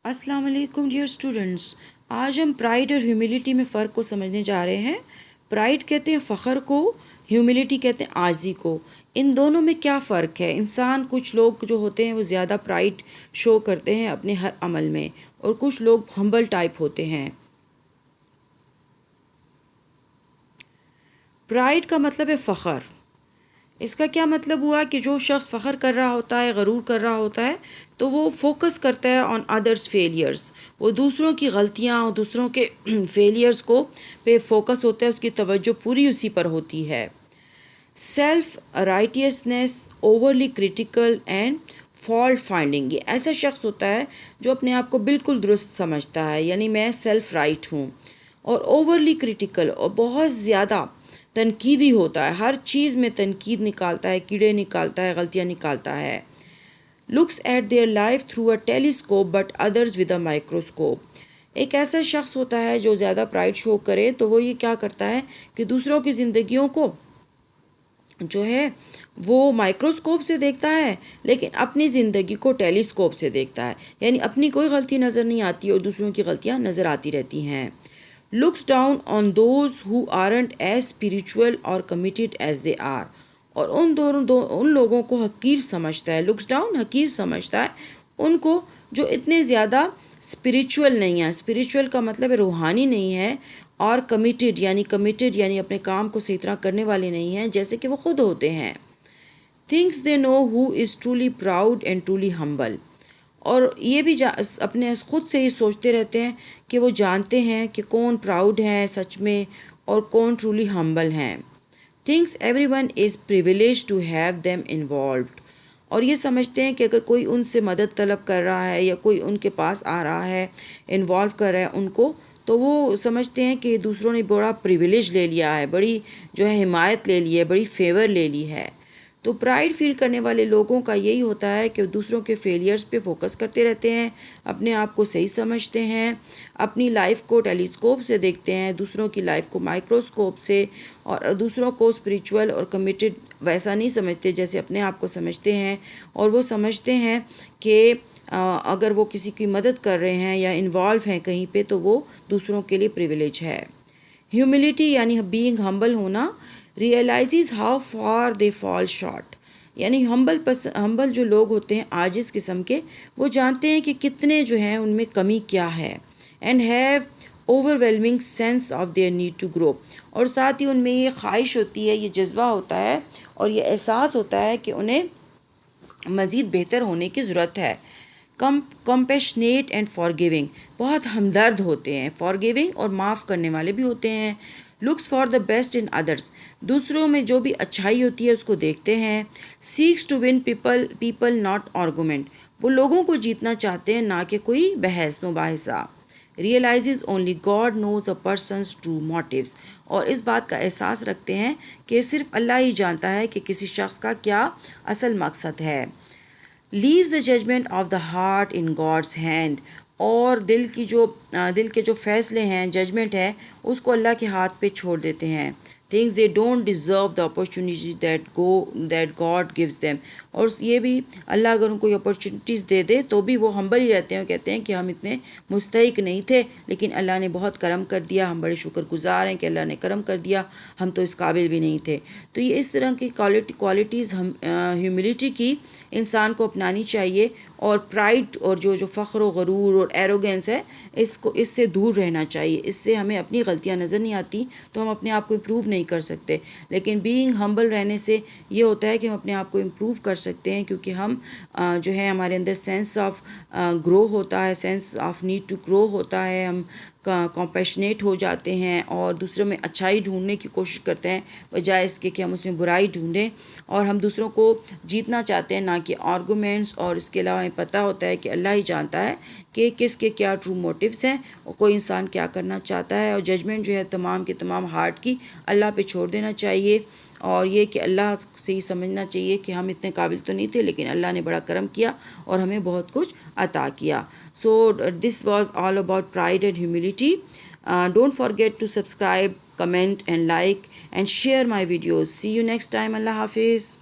अस्सलाम वालेकुम dear students. आज हम प्राइड और ह्यूमिलिटी में फ़र्क को समझने जा रहे हैं। प्राइड कहते हैं फ़ख्र को, ह्यूमिलिटी कहते हैं आजी को। इन दोनों में क्या फ़र्क है? इंसान, कुछ लोग जो होते हैं वो ज़्यादा प्राइड शो करते हैं अपने हर अमल में, और कुछ लोग हम्बल टाइप होते हैं। प्राइड का मतलब है फ़ख्र। इसका क्या मतलब हुआ कि जो शख्स फ़ख्र कर रहा होता है, गरूर कर रहा होता है, तो वो फोकस करता है ऑन अदर्स फेलियर्स। वो दूसरों की गलतियाँ और दूसरों के फेलियर्स को पे फोकस होता है, उसकी तवज्जो पूरी उसी पर होती है। Self righteousness, overly critical and fault finding, ये ऐसा शख्स होता है जो अपने आप को बिल्कुल दुरुस्त समझता है, यानी मैं सेल्फ राइट हूँ। और ओवरली क्रिटिकल, और बहुत ज़्यादा तनकीदी होता है, हर चीज़ में तनकीद निकालता है, कीड़े निकालता है, गलतियाँ निकालता है। Looks at their life through a telescope but others with a microscope. एक ऐसा शख्स होता है जो ज़्यादा प्राइड शो करे, तो वो ये क्या करता है कि दूसरों की ज़िंदगियों को जो है वो माइक्रोस्कोप से देखता है, लेकिन अपनी ज़िंदगी को टेलीस्कोप से देखता है, यानी अपनी कोई गलती नज़र नहीं आती और दूसरों की गलतियाँ नज़र आती रहती हैं। Looks down on those who aren't as spiritual और कमिटेड एज दे आर, और उन लोगों को हकीर समझता है। लुक्स डाउन, हकीर समझता है उनको जो इतने ज़्यादा स्पिरिचुअल नहीं है। स्पिरिचुअल का मतलब है रूहानी नहीं है, और कमिटेड यानी अपने काम को सही तरह करने वाले नहीं हैं, जैसे कि वो खुद होते हैं। Thinks they know who is truly proud and truly humble, और ये भी अपने खुद से ही सोचते रहते हैं कि वो जानते हैं कि कौन प्राउड है सच में और कौन ट्रूली हम्बल हैं। Thinks every one is privilege to have them involved, और ये समझते हैं कि अगर कोई उनसे मदद तलब कर रहा है या कोई उनके पास आ रहा है, इन्वॉल्व कर रहा है उनको, तो वो समझते हैं कि दूसरों ने बड़ा प्रिविलेज ले लिया है, बड़ी जो है हिमायत ले ली है, बड़ी फेवर ले ली है। तो प्राइड फील करने वाले लोगों का यही होता है कि दूसरों के फेलियर्स पे फोकस करते रहते हैं, अपने आप को सही समझते हैं, अपनी लाइफ को टेलीस्कोप से देखते हैं, दूसरों की लाइफ को माइक्रोस्कोप से, और दूसरों को स्पिरिचुअल और कमिटेड वैसा नहीं समझते जैसे अपने आप को समझते हैं। और वो समझते हैं कि अगर वो किसी की मदद कर रहे हैं या इन्वॉल्व हैं कहीं पे, तो वो दूसरों के लिए प्रिविलेज है। ह्यूमिलिटी यानी बीइंग हम्बल होना, realises how far they fall short, यानी हम्बल जो लोग होते हैं आजिज़ किस्म के, वो जानते हैं कि कितने जो हैं उनमें कमी क्या है। And have overwhelming sense of their need to grow, और साथ ही उनमें ये ख्वाहिश होती है, ये जज्बा होता है और ये एहसास होता है कि उन्हें मज़ीद बेहतर होने की ज़रूरत है। कंपैशनेट एंड फॉरगिविंग, बहुत हमदर्द होते हैं, फॉरगिविंग और माफ़ करने वाले भी होते हैं। Looks for the best in others, दूसरों में जो भी अच्छाई होती है उसको देखते हैं। Seeks to win people not argument, वो लोगों को जीतना चाहते हैं, ना कि कोई बहस मुबाहिसा। Realises only God knows a person's true motives, और इस बात का एहसास रखते हैं कि सिर्फ अल्लाह ही जानता है कि किसी शख्स का क्या असल मकसद है। Leaves the judgment of the heart in God's hand, और दिल के जो फैसले हैं, जजमेंट है, उसको अल्लाह के हाथ पे छोड़ देते हैं। Things they don't deserve the opportunity that God gives them, और ये भी अल्लाह अगर उनको अपॉर्चुनिटीज़ दे दे तो भी वो हम्बल ही रहते हैं और कहते हैं कि हम इतने मुस्तहिक नहीं थे, लेकिन अल्लाह ने बहुत करम कर दिया, हम बड़े शुक्रगुजार हैं कि अल्लाह ने करम कर दिया, हम तो इस काबिल भी नहीं थे। तो ये इस तरह की क्वालिटीज़ हम ह्यूमिलिटी की इंसान को अपनानी चाहिए, और प्राइड और जो फ़ख्र व गरूर और एरोगेंस है, इससे दूर रहना चाहिए। इससे हमें अपनी गलतियाँ नज़र नहीं आती तो हम अपने आप को इम्प्रूव नहीं कर सकते, लेकिन बीइंग हम्बल रहने से ये होता है कि हम अपने आप को इम्प्रूव कर सकते हैं, क्योंकि हम जो है हमारे अंदर सेंस ऑफ ग्रो होता है, sense of need to grow होता है, हम कॉम्पैशनेट हो जाते हैं और दूसरों में अच्छाई ढूंढने की कोशिश करते हैं बजाय इसके कि हम उसमें बुराई ढूंढें, और हम दूसरों को जीतना चाहते हैं, ना कि आर्गूमेंट्स। और इसके अलावा हमें पता होता है कि अल्लाह ही जानता है कि किसके क्या ट्रू मोटिव्स हैं और कोई इंसान क्या करना चाहता है, और जजमेंट जो है तमाम के तमाम हार्ट की अल्लाह पे छोड़ देना चाहिए, और ये कि अल्लाह से ही समझना चाहिए कि हम इतने काबिल तो नहीं थे, लेकिन अल्लाह ने बड़ा करम किया और हमें बहुत कुछ अता किया। So this was all about pride and humility. Don't forget to subscribe, comment and like and share my videos. See you next time. Allah Hafiz.